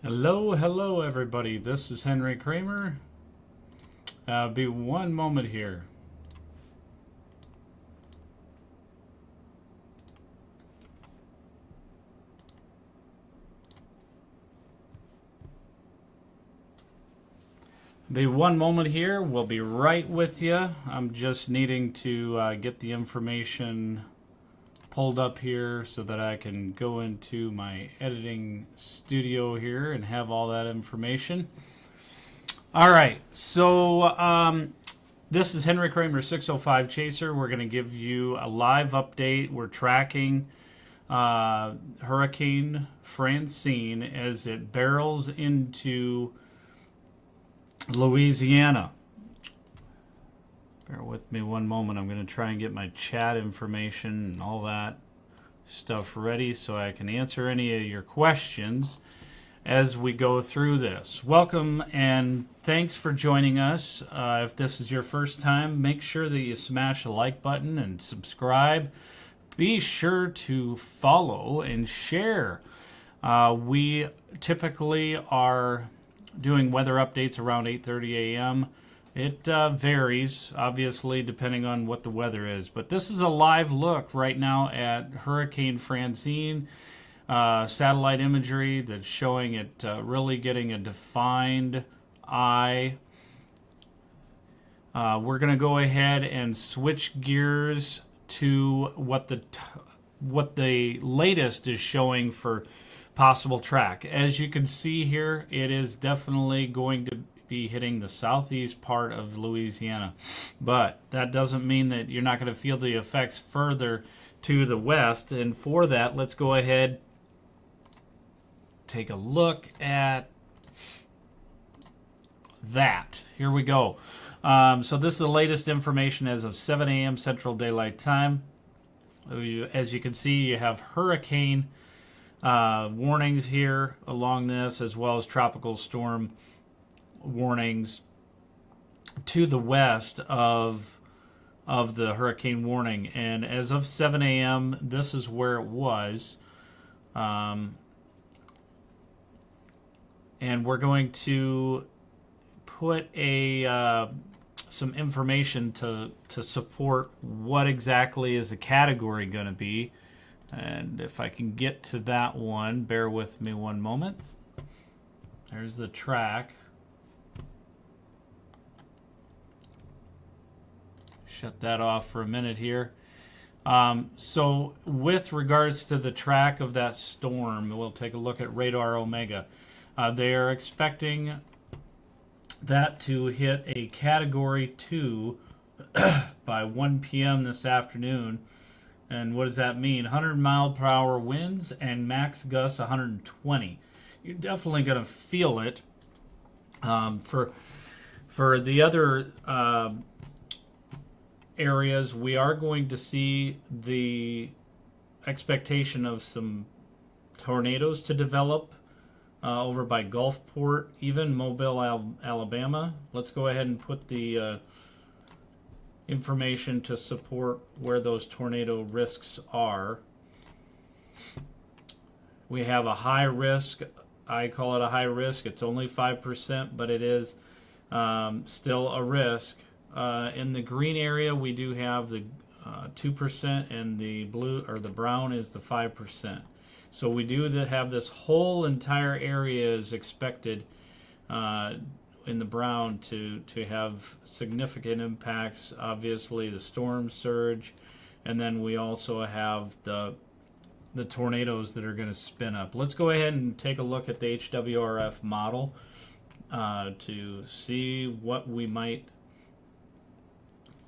Hello everybody. This is Henry Kramer. Be one moment here. Be one moment here. We'll be right with you. I'm just needing to get the information pulled up here so that I can go into my editing studio here and have all that information. All right, so this is Henry Kramer 605 Chaser. We're going to give you a live update. We're tracking Hurricane Francine as it barrels into Louisiana. Bear with me one moment. I'm going to try and get my chat information and all that stuff ready so I can answer any of your questions as we go through this. Welcome and thanks for joining us. If this is your first time, make sure that you smash the like button and subscribe. Be sure to follow and share. We typically are doing weather updates around 8:30 a.m. It varies, obviously, depending on what the weather is. But this is a live look right now at Hurricane Francine. Satellite imagery that's showing it really getting a defined eye. We're going to go ahead and switch gears to what the latest is showing for possible track. As you can see here, it is definitely going to be hitting the southeast part of Louisiana, but that doesn't mean that you're not going to feel the effects further to the west. And for that, let's go ahead, take a look at that. Here we go. So this is the latest information as of 7 a.m. Central Daylight Time. As you can see, you have hurricane warnings here along this, as well as tropical storm warnings to the west of the hurricane warning. And as of 7 a.m., this is where it was. And we're going to put some information to support what exactly is the category going to be. And if I can get to that one, bear with me one moment. There's the track. Shut that off for a minute here. So with regards to the track of that storm, we'll take a look at Radar Omega. They are expecting that to hit a Category 2 by 1 p.m. this afternoon. And what does that mean? 100-mile-per-hour winds and max gusts 120. You're definitely going to feel it. For the other areas, we are going to see the expectation of some tornadoes to develop over by Gulfport, even Mobile, Alabama. Let's go ahead and put the information to support where those tornado risks are. We have a high risk. I call it a high risk. It's only 5%, but it is still a risk. In the green area, we do have the 2%, and the blue or the brown is the 5%. So we do have this whole entire area is expected in the brown to have significant impacts. Obviously, the storm surge, and then we also have the tornadoes that are going to spin up. Let's go ahead and take a look at the HWRF model to see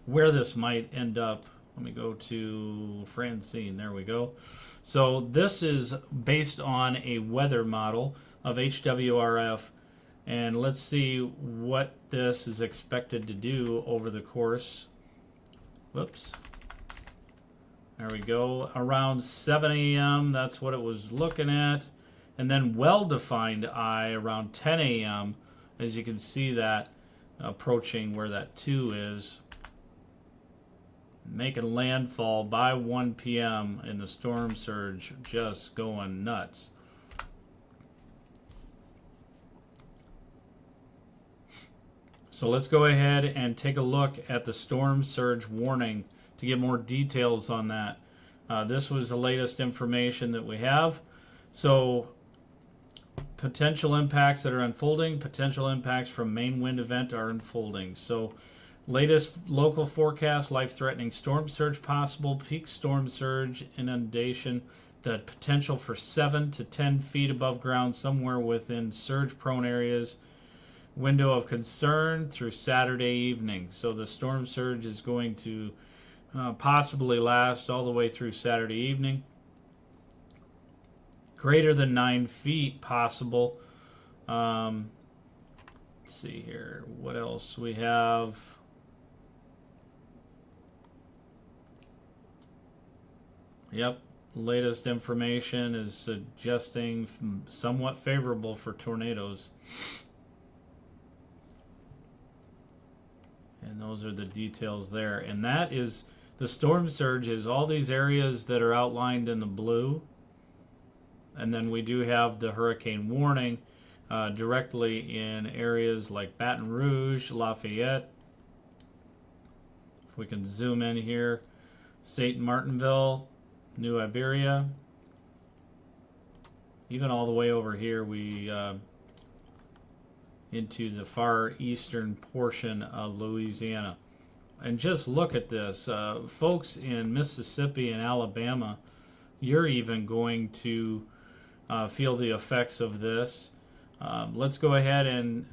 where this might end up. Let me go to Francine. There we go. So this is based on a weather model of HWRF, and let's see what this is expected to do over the course. Whoops. There we go. Around 7 a.m., that's what it was looking at. And then well-defined eye around 10 a.m., as you can see that approaching where that 2 is. Making landfall by 1 p.m. and the storm surge just going nuts. So let's go ahead and take a look at the storm surge warning to get more details on that. This was the latest information that we have. So potential impacts that are unfolding, potential impacts from main wind event are unfolding. So latest local forecast, life-threatening storm surge possible, peak storm surge, inundation, the potential for 7 to 10 feet above ground somewhere within surge-prone areas. Window of concern through Saturday evening. So the storm surge is going to possibly last all the way through Saturday evening. Greater than 9 feet possible. Let's see here. What else we have? Yep. Latest information is suggesting somewhat favorable for tornadoes. And those are the details there. And that is, the storm surge is all these areas that are outlined in the blue. And then we do have the hurricane warning directly in areas like Baton Rouge, Lafayette. If we can zoom in here, St. Martinville, New Iberia. Even all the way over here, we into the far eastern portion of Louisiana. And just look at this. Folks in Mississippi and Alabama, you're even going to feel the effects of this. Let's go ahead and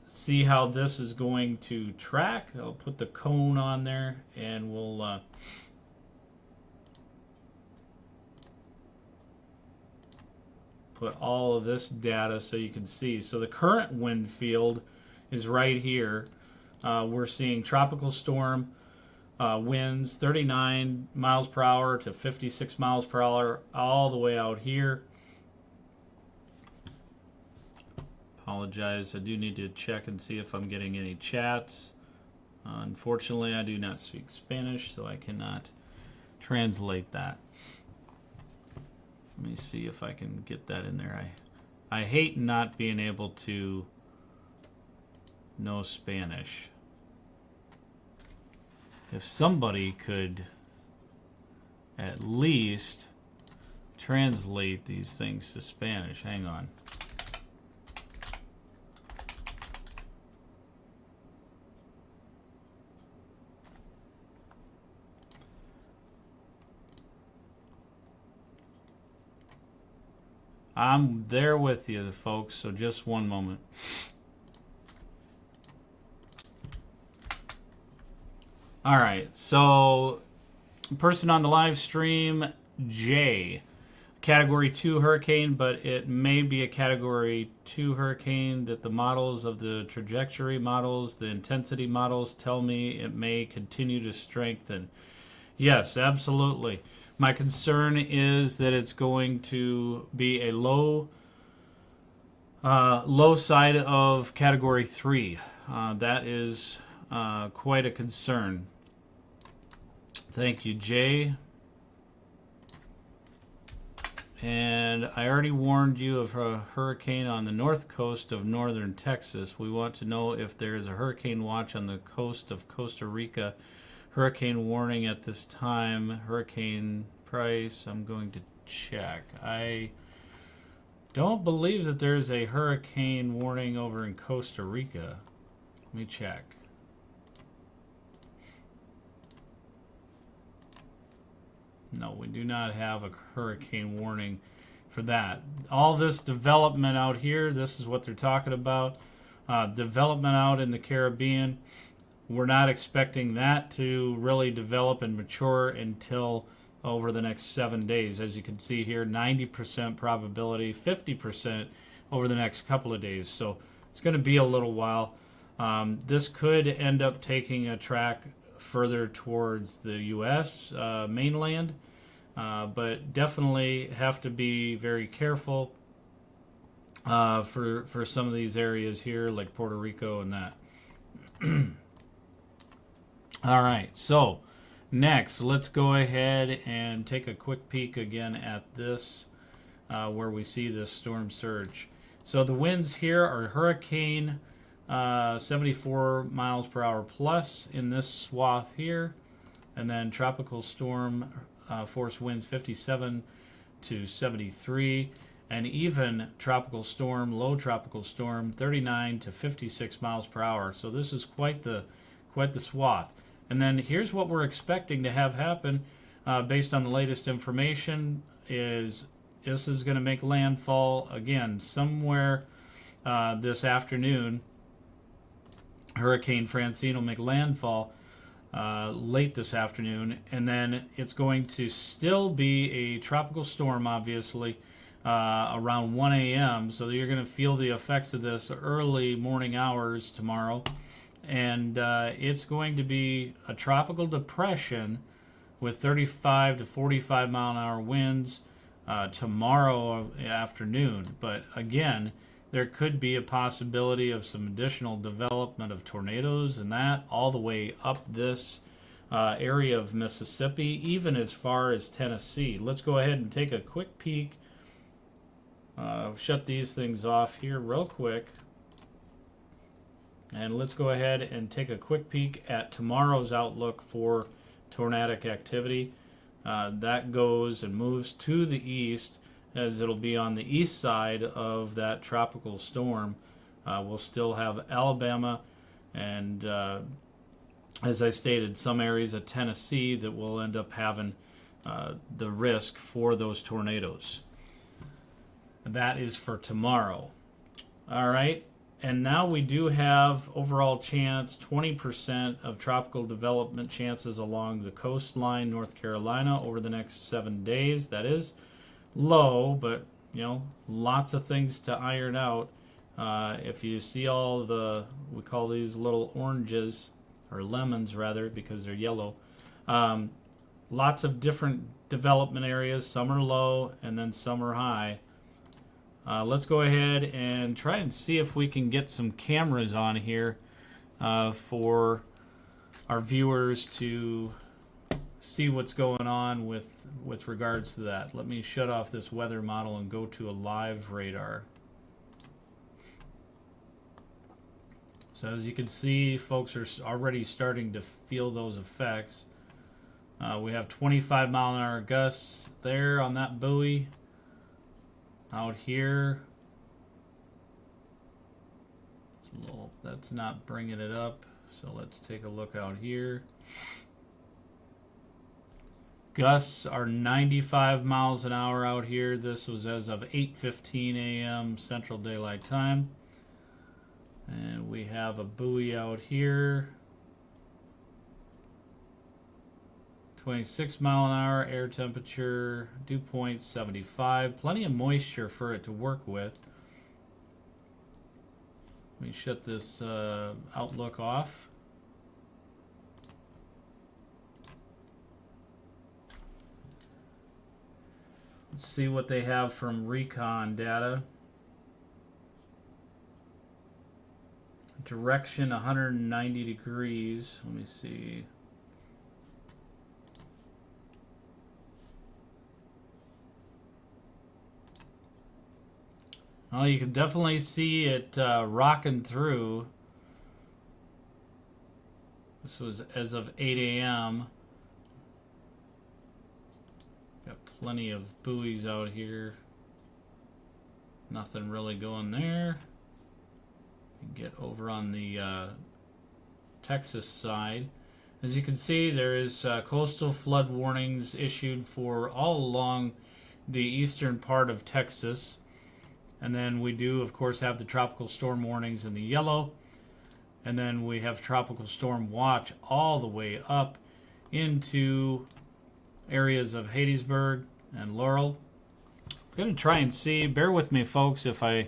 see how this is going to track. I'll put the cone on there and we'll put all of this data so you can see. So the current wind field is right here. We're seeing tropical storm winds 39 miles per hour to 56 miles per hour all the way out here. Apologize, I do need to check and see if I'm getting any chats. Unfortunately, I do not speak Spanish, so I cannot translate that. Let me see if I can get that in there. I hate not being able to know Spanish. If somebody could at least translate these things to Spanish. Hang on. I'm there with you, folks, so just one moment. All right, so person on the live stream, Jay, Category 2 hurricane, but it may be a Category 2 hurricane that the models of the trajectory models, the intensity models tell me it may continue to strengthen. Yes, absolutely. My concern is that it's going to be a low side of Category 3. That is quite a concern. Thank you, Jay. And I already warned you of a hurricane on the north coast of northern Texas. We want to know if there is a hurricane watch on the coast of Costa Rica. Hurricane warning at this time. Hurricane price. I'm going to check. I don't believe that there's a hurricane warning over in Costa Rica. Let me check. No, we do not have a hurricane warning for that. All this development out here, this is what they're talking about. Development out in the Caribbean. We're not expecting that to really develop and mature until over the next 7 days. As you can see here, 90% probability, 50% over the next couple of days. So it's going to be a little while. This could end up taking a track further towards the U.S. Mainland, but definitely have to be very careful for some of these areas here, like Puerto Rico and that. All right, so next, let's go ahead and take a quick peek again at this, where we see this storm surge. So the winds here are hurricane 74 miles per hour plus in this swath here. And then tropical storm force winds 57 to 73. And even tropical storm, low tropical storm, 39 to 56 miles per hour. So this is quite the swath. And then here's what we're expecting to have happen based on the latest information is this is going to make landfall again somewhere this afternoon. Hurricane Francine will make landfall late this afternoon, and then it's going to still be a tropical storm, obviously, around 1 a.m. So you're going to feel the effects of this early morning hours tomorrow. And it's going to be a tropical depression with 35 to 45 mile an hour winds tomorrow afternoon. But again, there could be a possibility of some additional development of tornadoes and that all the way up this area of Mississippi, even as far as Tennessee. Let's go ahead and take a quick peek. Shut these things off here real quick. And let's go ahead and take a quick peek at tomorrow's outlook for tornadic activity. That goes and moves to the east, as it'll be on the east side of that tropical storm. We'll still have Alabama and, as I stated, some areas of Tennessee that will end up having the risk for those tornadoes. That is for tomorrow. All right. And now we do have overall chance, 20% of tropical development chances along the coastline, North Carolina, over the next 7 days. That is low, but, you know, lots of things to iron out. If you see all the, we call these little oranges, or lemons rather, because they're yellow. Lots of different development areas. Some are low, and then some are high. Let's go ahead and try and see if we can get some cameras on here for our viewers to see what's going on with regards to that. Let me shut off this weather model and go to a live radar. So as you can see, folks are already starting to feel those effects. We have 25 mile an hour gusts there on that buoy. Out here, that's not bringing it up, so let's take a look out here. Gusts are 95 miles an hour out here. This was as of 8:15 a.m. Central Daylight Time. And we have a buoy out here. 26 mile an hour, air temperature, dew point 75. Plenty of moisture for it to work with. Let me shut this outlook off. Let's see what they have from recon data. Direction 190 degrees. Let me see. Well, you can definitely see it rocking through. This was as of 8 a.m. Got plenty of buoys out here. Nothing really going there. Get over on the Texas side. As you can see, there is coastal flood warnings issued for all along the eastern part of Texas. And then we do, of course, have the tropical storm warnings in the yellow. And then we have tropical storm watch all the way up into areas of Hattiesburg and Laurel. I'm going to try and see, bear with me, folks, if I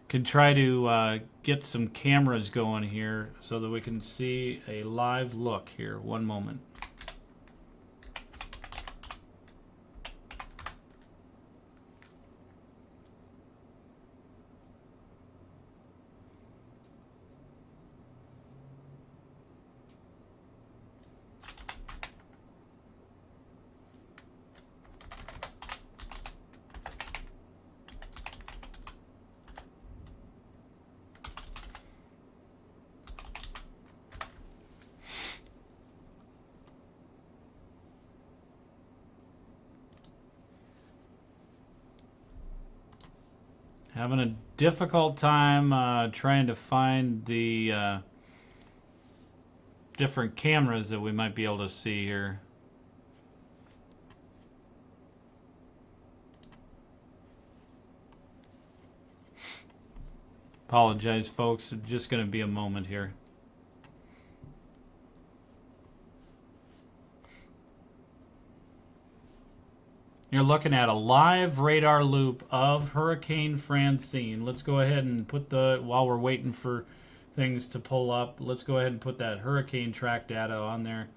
can try to get some cameras going here so that we can see a live look here. One moment. Having a difficult time trying to find the different cameras that we might be able to see here. Apologize, folks. It's just going to be a moment here. You're looking at a live radar loop of Hurricane Francine. Let's go ahead and put while we're waiting for things to pull up, let's go ahead and put that hurricane track data on there.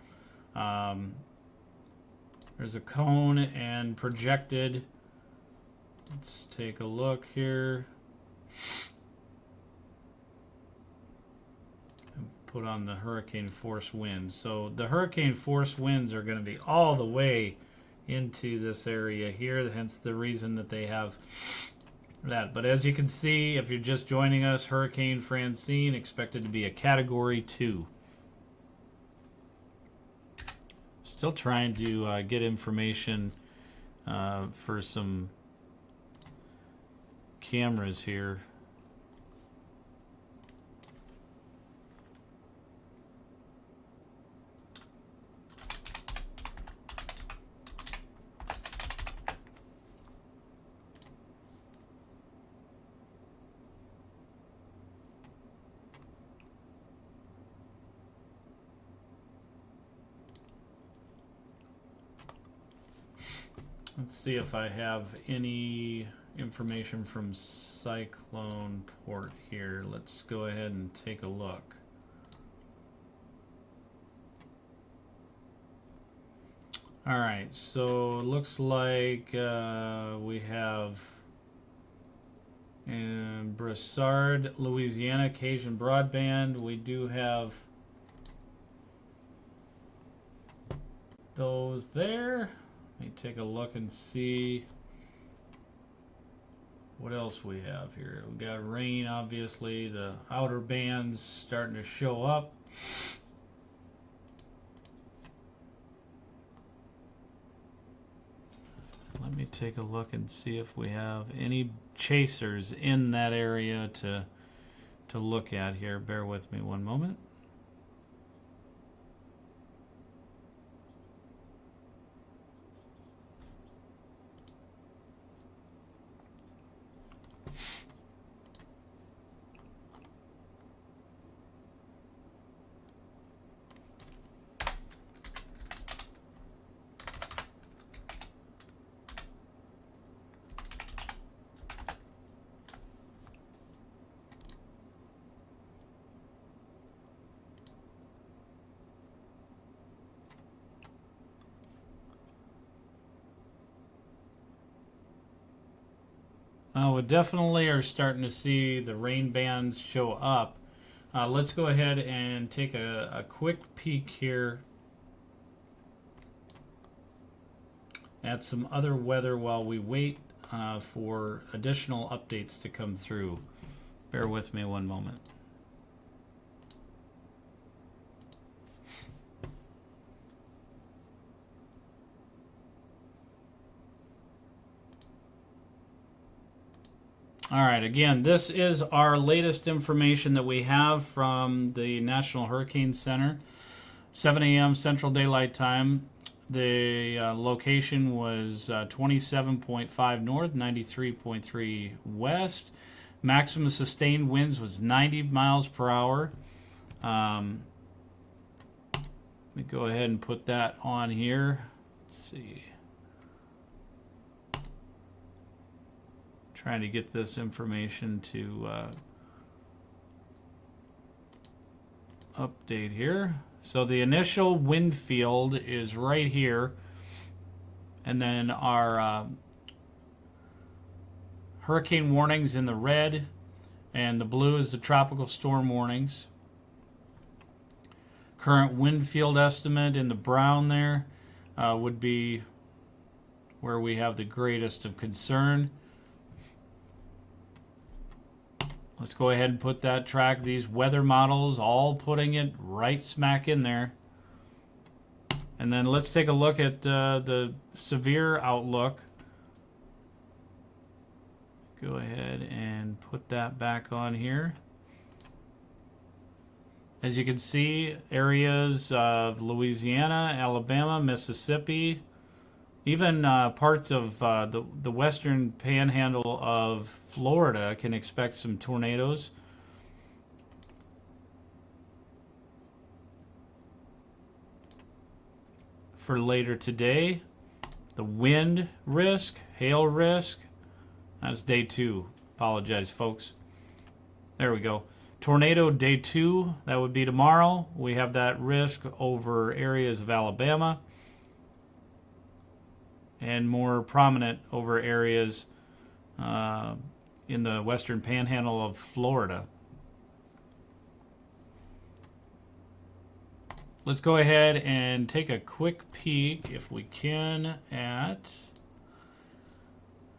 There's a cone and projected. Let's take a look here. Put on the hurricane force winds. So the hurricane force winds are going to be all the way into this area here, hence the reason that they have that. But as you can see, if you're just joining us, Hurricane Francine expected to be a Category 2. Still trying to get information for some cameras here. Let's see if I have any information from Cyclone Port here. Let's go ahead and take a look. All right, so it looks like we have in Broussard, Louisiana, Cajun Broadband. We do have those there. Let me take a look and see what else we have here. We got rain, obviously. The outer bands starting to show up. Let me take a look and see if we have any chasers in that area to look at here. Bear with me one moment. We definitely are starting to see the rain bands show up. Let's go ahead and take a quick peek here at some other weather while we wait for additional updates to come through. Bear with me one moment. All right, again, this is our latest information that we have from the National Hurricane Center. 7 a.m. Central Daylight Time. The location was 27.5 north, 93.3 west. Maximum sustained winds was 90 miles per hour. Let me go ahead and put that on here. Let's see. Trying to get this information to update here. So the initial wind field is right here, and then our hurricane warnings in the red, and the blue is the tropical storm warnings. Current wind field estimate in the brown there would be where we have the greatest of concern. Let's go ahead and put that track, these weather models, all putting it right smack in there. And then let's take a look at the severe outlook. go ahead and put that back on here. As you can see, areas of Louisiana, Alabama, Mississippi, even parts of the western panhandle of Florida can expect some tornadoes. For later today, the wind risk, hail risk, that's day 2. Apologize, folks. There we go. Tornado day 2, that would be tomorrow. We have that risk over areas of Alabama and more prominent over areas in the western panhandle of Florida. Let's go ahead and take a quick peek, if we can, at...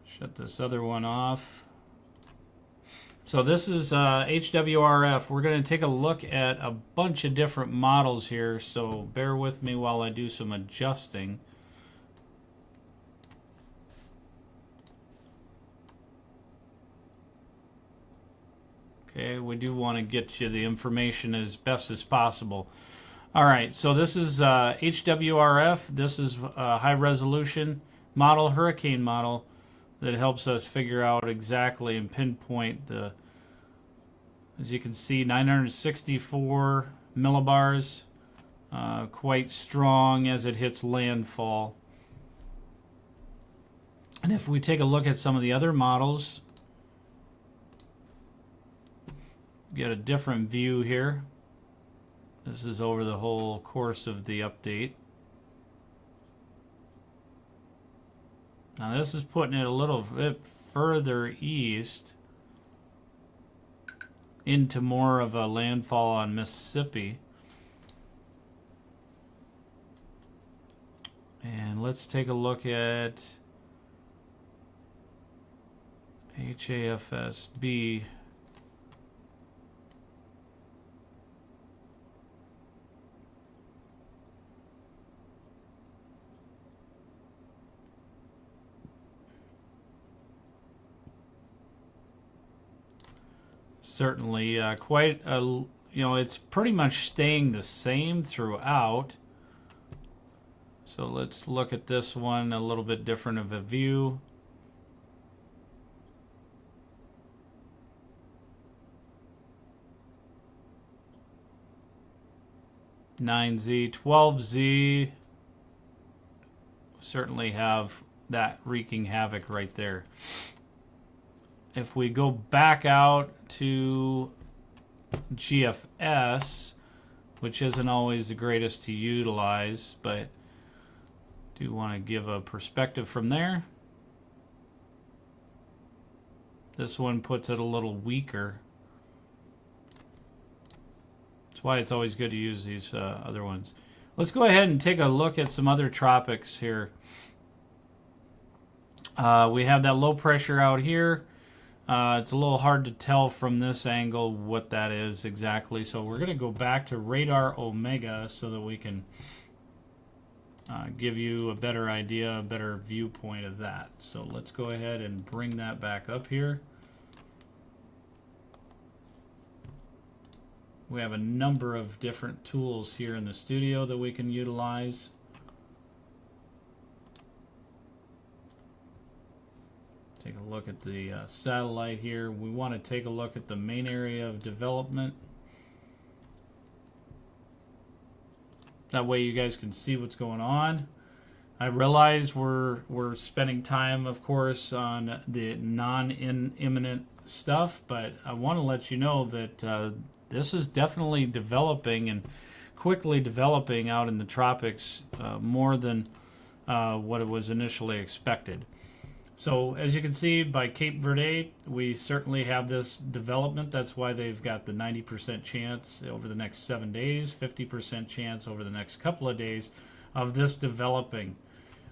Shut this other one off. So this is HWRF. We're going to take a look at a bunch of different models here, so bear with me while I do some adjusting. Okay, we do want to get you the information as best as possible. All right, so this is HWRF. This is a high resolution model, hurricane model, that helps us figure out exactly and pinpoint the, as you can see, 964 millibars, quite strong as it hits landfall. And if we take a look at some of the other models, get a different view here. This is over the whole course of the update. Now this is putting it a little bit further east into more of a landfall on Mississippi. And let's take a look at HAFSB. Certainly quite a, you know, it's pretty much staying the same throughout. So let's look at this one, a little bit different of a view. (9Z), 12Z certainly have that wreaking havoc right there. If we go back out to GFS, which isn't always the greatest to utilize, but do want to give a perspective from there. This one puts it a little weaker. That's why it's always good to use these other ones. Let's go ahead and take a look at some other tropics here. We have that low pressure out here. It's a little hard to tell from this angle what that is exactly, so we're going to go back to radar omega so that we can give you a better idea, a better viewpoint of that. So let's go ahead and bring that back up here. We have a number of different tools here in the studio that we can utilize. Take a look at the satellite here. We want to take a look at the main area of development. That way you guys can see what's going on. I realize we're spending time, of course, on the non-imminent stuff, but I want to let you know that this is definitely developing and quickly developing out in the tropics, more than what it was initially expected. So as you can see by Cape Verde, we certainly have this development. That's why they've got the 90% chance over the next 7 days, 50% chance over the next couple of days of this developing.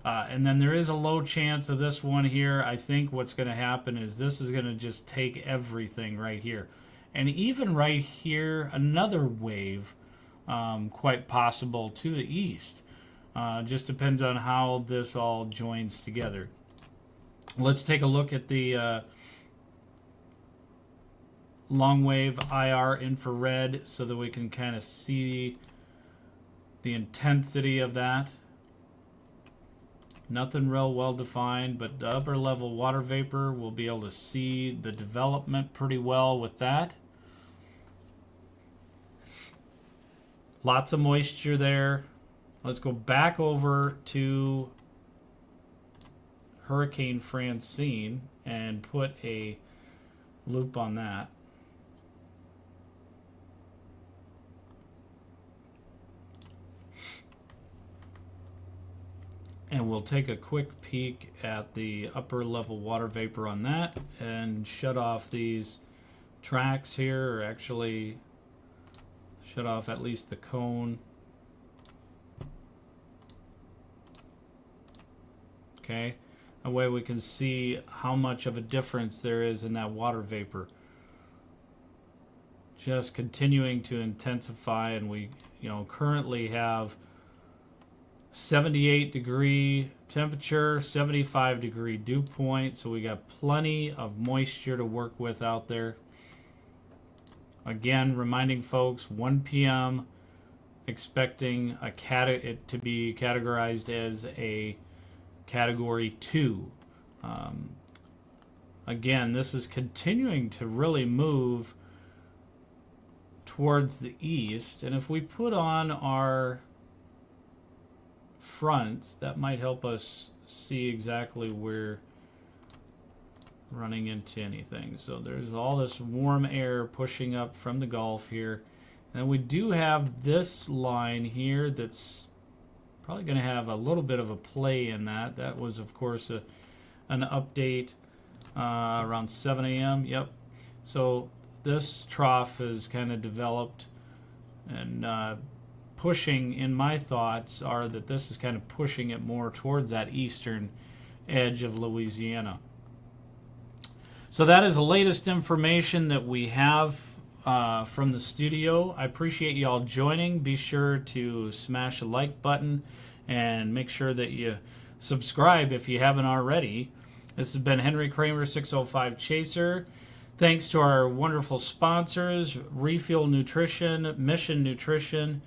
And then there is a low chance of this one here. I think what's going to happen is this is going to just take everything right here. And even right here, another wave, quite possible to the east. Just depends on how this all joins together. Let's take a look at the long wave IR infrared so that we can kind of see the intensity of that. Nothing real well defined, but the upper level water vapor, we'll be able to see the development pretty well with that. Lots of moisture there. Let's go back over to Hurricane Francine and put a loop on that. And we'll take a quick peek at the upper level water vapor on that and shut off these tracks here, or actually shut off at least the cone. Okay, that way we can see how much of a difference there is in that water vapor. Just continuing to intensify, and we, currently have 78 degree temperature, 75 degree dew point, so we got plenty of moisture to work with out there. Again, reminding folks, 1 p.m. expecting it to be categorized as a category 2. Again, this is continuing to really move towards the east, and if we put on our fronts, that might help us see exactly where running into anything. So there's all this warm air pushing up from the Gulf here, and we do have this line here that's probably going to have a little bit of a play in that. That was, of course, an update around 7 a.m. Yep. So this trough has kind of developed, and pushing, in my thoughts, are that this is kind of pushing it more towards that eastern edge of Louisiana. So that is the latest information that we have from the studio. I appreciate you all joining. Be sure to smash the like button and make sure that you subscribe if you haven't already. This has been Henry Kramer, 605 Chaser. Thanks to our wonderful sponsors, Refuel Nutrition, Mission Nutrition,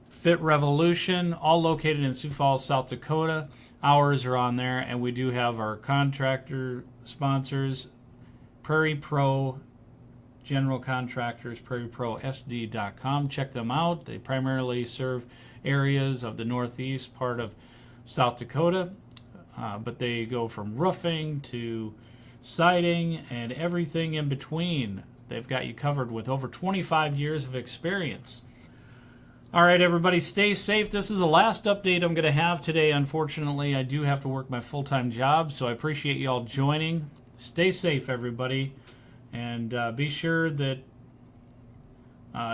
Fit Revolution, all located in Sioux Falls, South Dakota. Hours are on there, and we do have our contractor sponsors, Prairie Pro General Contractors, prairieprosd.com. Check them out. They primarily serve areas of the northeast part of South Dakota, but they go from roofing to siding and everything in between. They've got you covered with over 25 years of experience. All right, everybody, stay safe. This is the last update I'm going to have today. Unfortunately, I do have to work my full-time job, so I appreciate you all joining. Stay safe, everybody, and be sure that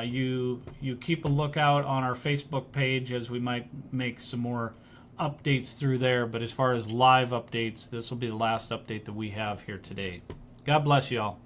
you keep a lookout on our Facebook page, as we might make some more updates through there. But as far as live updates, this will be the last update that we have here today. God bless you all.